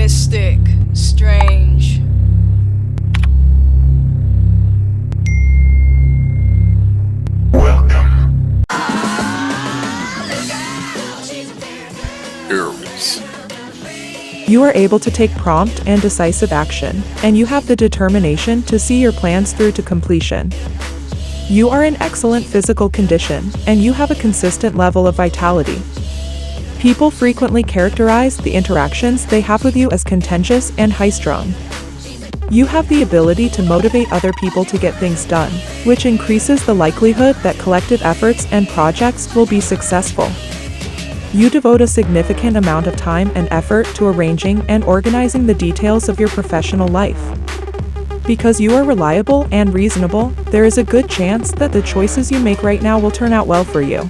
mystic, strange. Welcome. Aries. You are able to take prompt and decisive action, and you have the determination to see your plans through to completion. You are in excellent physical condition, and you have a consistent level of vitality. People frequently characterize the interactions they have with you as contentious and high-strung. You have the ability to motivate other people to get things done, which increases the likelihood that collective efforts and projects will be successful. You devote a significant amount of time and effort to arranging and organizing the details of your professional life. Because you are reliable and reasonable, there is a good chance that the choices you make right now will turn out well for you.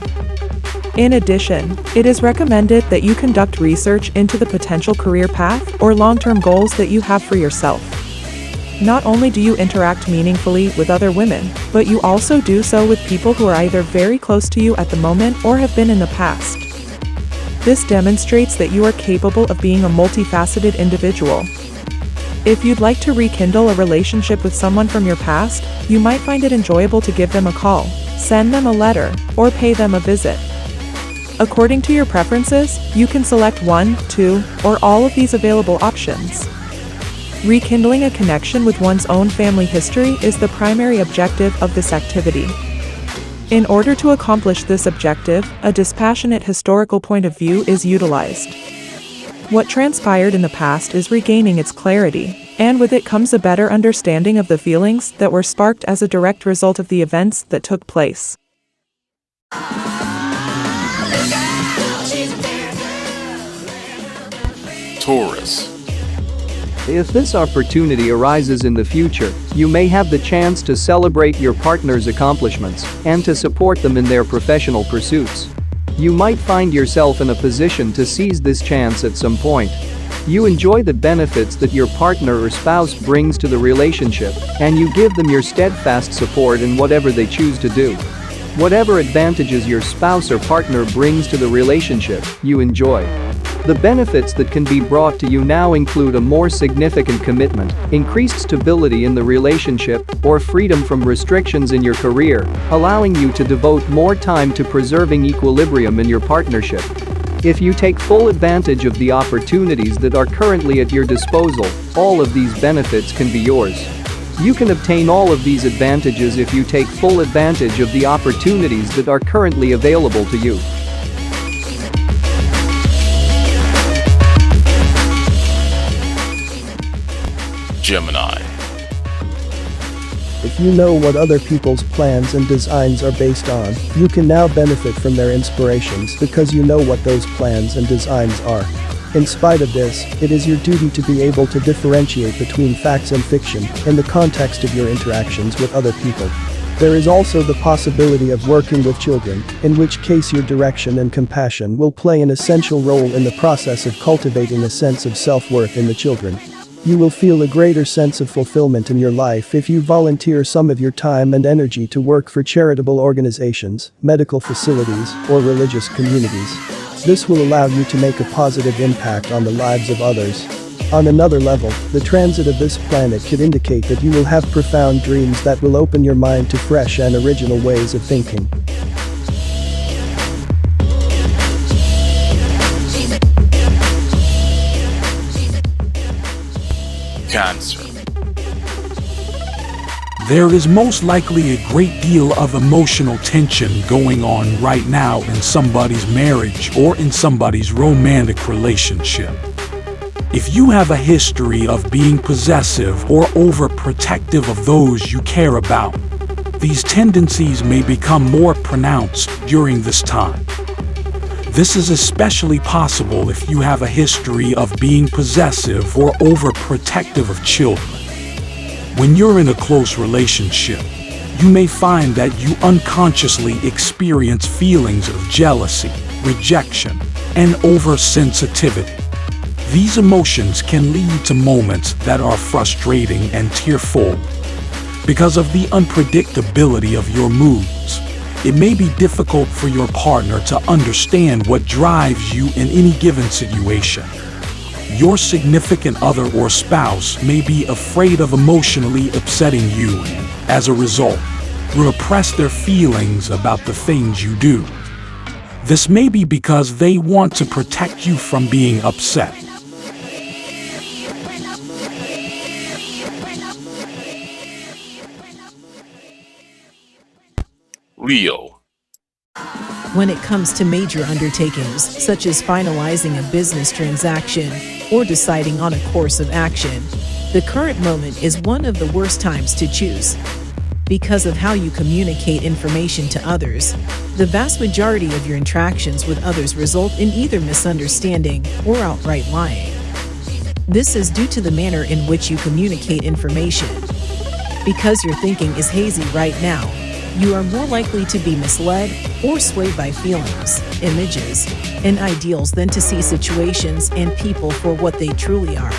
In addition, it is recommended that you conduct research into the potential career path or long-term goals that you have for yourself. Not only do you interact meaningfully with other women, but you also do so with people who are either very close to you at the moment or have been in the past. This demonstrates that you are capable of being a multifaceted individual. If you'd like to rekindle a relationship with someone from your past, you might find it enjoyable to give them a call, send them a letter, or pay them a visit. According to your preferences, you can select one, two, or all of these available options. Rekindling a connection with one's own family history is the primary objective of this activity. In order to accomplish this objective, a dispassionate historical point of view is utilized. What transpired in the past is regaining its clarity, and with it comes a better understanding of the feelings that were sparked as a direct result of the events that took place. Taurus. If this opportunity arises in the future, you may have the chance to celebrate your partner's accomplishments and to support them in their professional pursuits. You might find yourself in a position to seize this chance at some point. You enjoy the benefits that your partner or spouse brings to the relationship, and you give them your steadfast support in whatever they choose to do. Whatever advantages your spouse or partner brings to the relationship, you enjoy. The benefits that can be brought to you now include a more significant commitment, increased stability in the relationship, or freedom from restrictions in your career, allowing you to devote more time to preserving equilibrium in your partnership. If you take full advantage of the opportunities that are currently at your disposal, all of these benefits can be yours. You can obtain all of these advantages if you take full advantage of the opportunities that are currently available to you. Gemini. If you know what other people's plans and designs are based on, you can now benefit from their inspirations because you know what those plans and designs are. In spite of this, it is your duty to be able to differentiate between facts and fiction in the context of your interactions with other people. There is also the possibility of working with children, in which case your direction and compassion will play an essential role in the process of cultivating a sense of self-worth in the children. You will feel a greater sense of fulfillment in your life if you volunteer some of your time and energy to work for charitable organizations, medical facilities, or religious communities. This will allow you to make a positive impact on the lives of others. On another level, the transit of this planet could indicate that you will have profound dreams that will open your mind to fresh and original ways of thinking. Cancer. There is most likely a great deal of emotional tension going on right now in somebody's marriage or in somebody's romantic relationship. If you have a history of being possessive or overprotective of those you care about, these tendencies may become more pronounced during this time. This is especially possible if you have a history of being possessive or overprotective of children. When you're in a close relationship, you may find that you unconsciously experience feelings of jealousy, rejection, and oversensitivity. These emotions can lead to moments that are frustrating and tearful. Because of the unpredictability of your moods, it may be difficult for your partner to understand what drives you in any given situation. Your significant other or spouse may be afraid of emotionally upsetting you and, as a result, repress their feelings about the things you do. This may be because they want to protect you from being upset. Leo. When it comes to major undertakings, such as finalizing a business transaction or deciding on a course of action, the current moment is one of the worst times to choose. Because of how you communicate information to others, the vast majority of your interactions with others result in either misunderstanding or outright lying. This is due to the manner in which you communicate information. Because your thinking is hazy right now, you are more likely to be misled or swayed by feelings, images, and ideals than to see situations and people for what they truly are.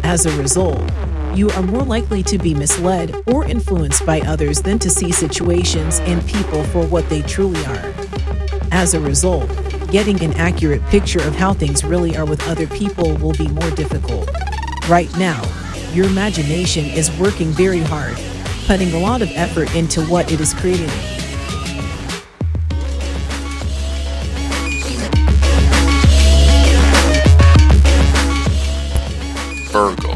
As a result, you are more likely to be misled or influenced by others than to see situations and people for what they truly are. As a result, getting an accurate picture of how things really are with other people will be more difficult. Right now, your imagination is working very hard, putting a lot of effort into what it is creating. Virgo.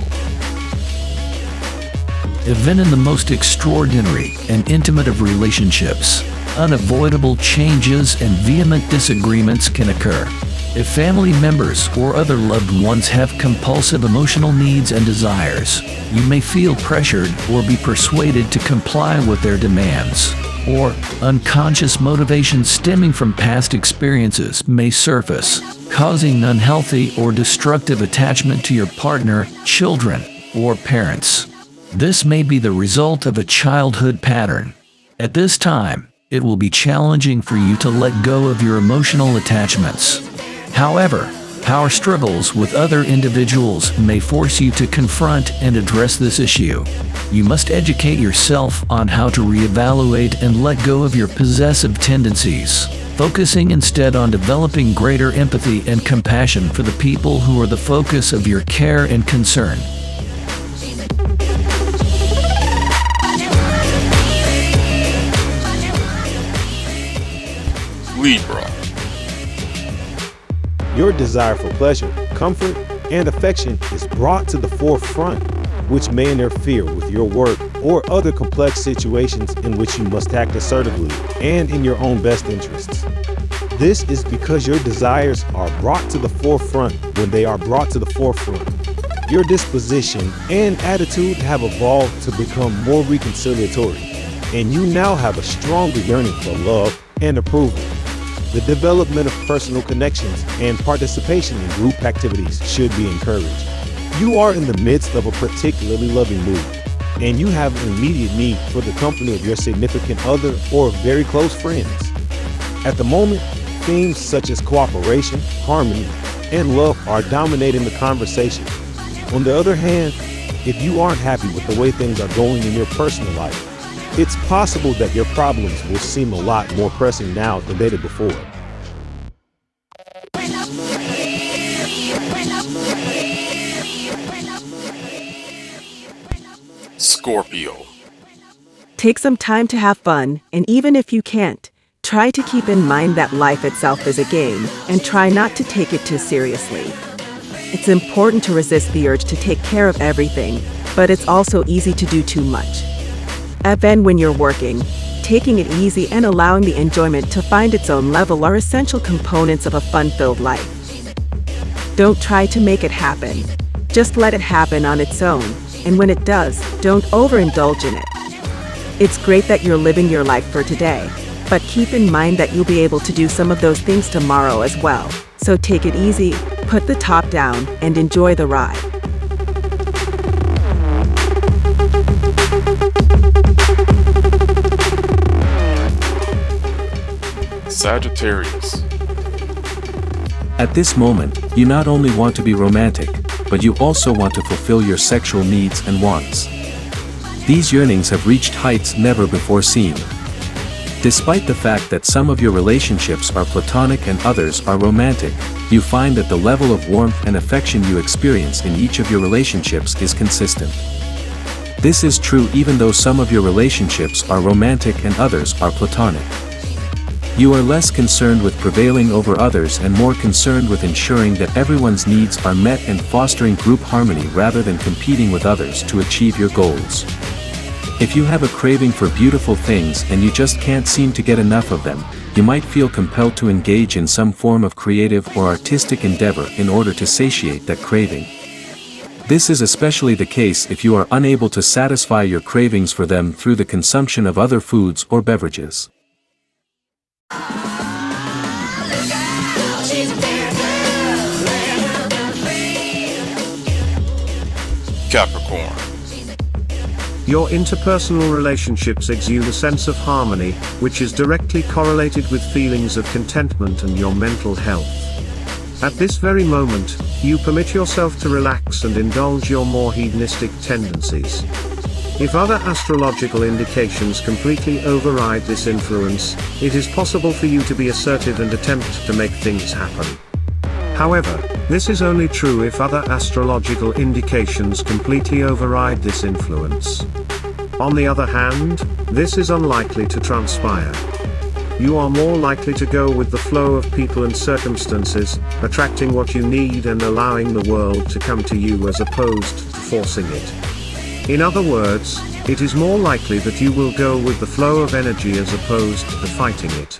Even in the most extraordinary and intimate of relationships, unavoidable changes and vehement disagreements can occur. If family members or other loved ones have compulsive emotional needs and desires, you may feel pressured or be persuaded to comply with their demands. Or unconscious motivations stemming from past experiences may surface, causing unhealthy or destructive attachment to your partner, children, or parents. This may be the result of a childhood pattern. At this time, it will be challenging for you to let go of your emotional attachments. However, power struggles with other individuals may force you to confront and address this issue. You must educate yourself on how to reevaluate and let go of your possessive tendencies, focusing instead on developing greater empathy and compassion for the people who are the focus of your care and concern. Libra. Your desire for pleasure, comfort, and affection is brought to the forefront, which may interfere with your work or other complex situations in which you must act assertively and in your own best interests. This is because your desires are brought to the forefront when they are brought to the forefront. Your disposition and attitude have evolved to become more reconciliatory, and you now have a stronger yearning for love and approval. The development of personal connections and participation in group activities should be encouraged. You are in the midst of a particularly loving mood, and you have an immediate need for the company of your significant other or very close friends. At the moment, themes such as cooperation, harmony, and love are dominating the conversation. On the other hand, if you aren't happy with the way things are going in your personal life, it's possible that your problems will seem a lot more pressing now than they did before. Scorpio. Take some time to have fun, and even if you can't, try to keep in mind that life itself is a game, and try not to take it too seriously. It's important to resist the urge to take care of everything, but it's also easy to do too much. Even when you're working, taking it easy and allowing the enjoyment to find its own level are essential components of a fun-filled life. Don't try to make it happen. Just let it happen on its own, and when it does, don't overindulge in it. It's great that you're living your life for today, but keep in mind that you'll be able to do some of those things tomorrow as well. So take it easy, put the top down, and enjoy the ride. Sagittarius. At this moment, you not only want to be romantic, but you also want to fulfill your sexual needs and wants. These yearnings have reached heights never before seen. Despite the fact that some of your relationships are platonic and others are romantic, you find that the level of warmth and affection you experience in each of your relationships is consistent. This is true even though some of your relationships are romantic and others are platonic. You are less concerned with prevailing over others and more concerned with ensuring that everyone's needs are met and fostering group harmony rather than competing with others to achieve your goals. If you have a craving for beautiful things and you just can't seem to get enough of them, you might feel compelled to engage in some form of creative or artistic endeavor in order to satiate that craving. This is especially the case if you are unable to satisfy your cravings for them through the consumption of other foods or beverages. Capricorn. Your interpersonal relationships exude a sense of harmony, which is directly correlated with feelings of contentment and your mental health. At this very moment, you permit yourself to relax and indulge your more hedonistic tendencies. If other astrological indications completely override this influence, it is possible for you to be assertive and attempt to make things happen. However, this is only true if other astrological indications completely override this influence. On the other hand, this is unlikely to transpire. You are more likely to go with the flow of people and circumstances, attracting what you need and allowing the world to come to you as opposed to forcing it. In other words, it is more likely that you will go with the flow of energy as opposed to fighting it.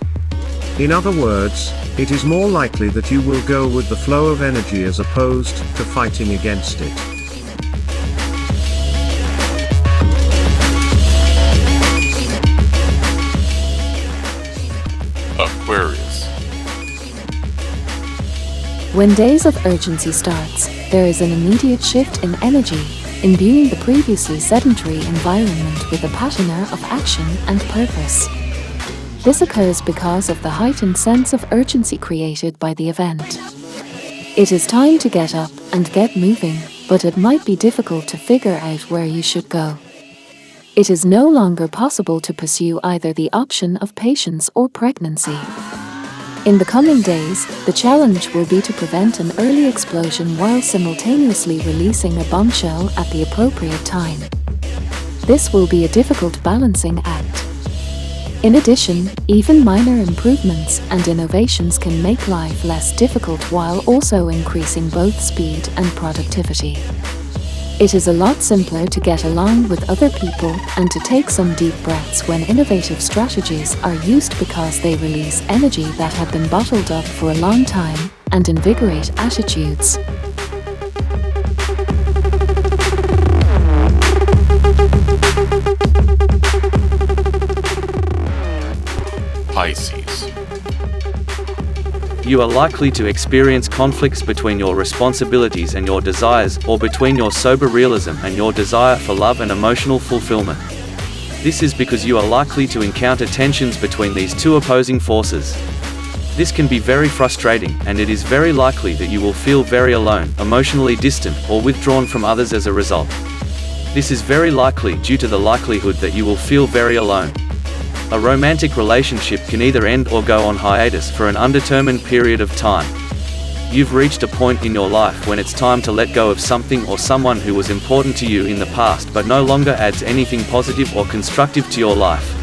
In other words, it is more likely that you will go with the flow of energy as opposed to fighting against it. Aquarius. When days of urgency starts, there is an immediate shift in energy, imbuing the previously sedentary environment with a patina of action and purpose. This occurs because of the heightened sense of urgency created by the event. It is time to get up and get moving, but it might be difficult to figure out where you should go. It is no longer possible to pursue either the option of patience or pregnancy. In the coming days, the challenge will be to prevent an early explosion while simultaneously releasing a bombshell at the appropriate time. This will be a difficult balancing act. In addition, even minor improvements and innovations can make life less difficult while also increasing both speed and productivity. It is a lot simpler to get along with other people and to take some deep breaths when innovative strategies are used because they release energy that had been bottled up for a long time and invigorate attitudes. Pisces. You are likely to experience conflicts between your responsibilities and your desires, or between your sober realism and your desire for love and emotional fulfillment. This is because you are likely to encounter tensions between these two opposing forces. This can be very frustrating, and it is very likely that you will feel very alone, emotionally distant, or withdrawn from others as a result. This is very likely due to the likelihood that you will feel very alone. A romantic relationship can either end or go on hiatus for an undetermined period of time. You've reached a point in your life when it's time to let go of something or someone who was important to you in the past but no longer adds anything positive or constructive to your life.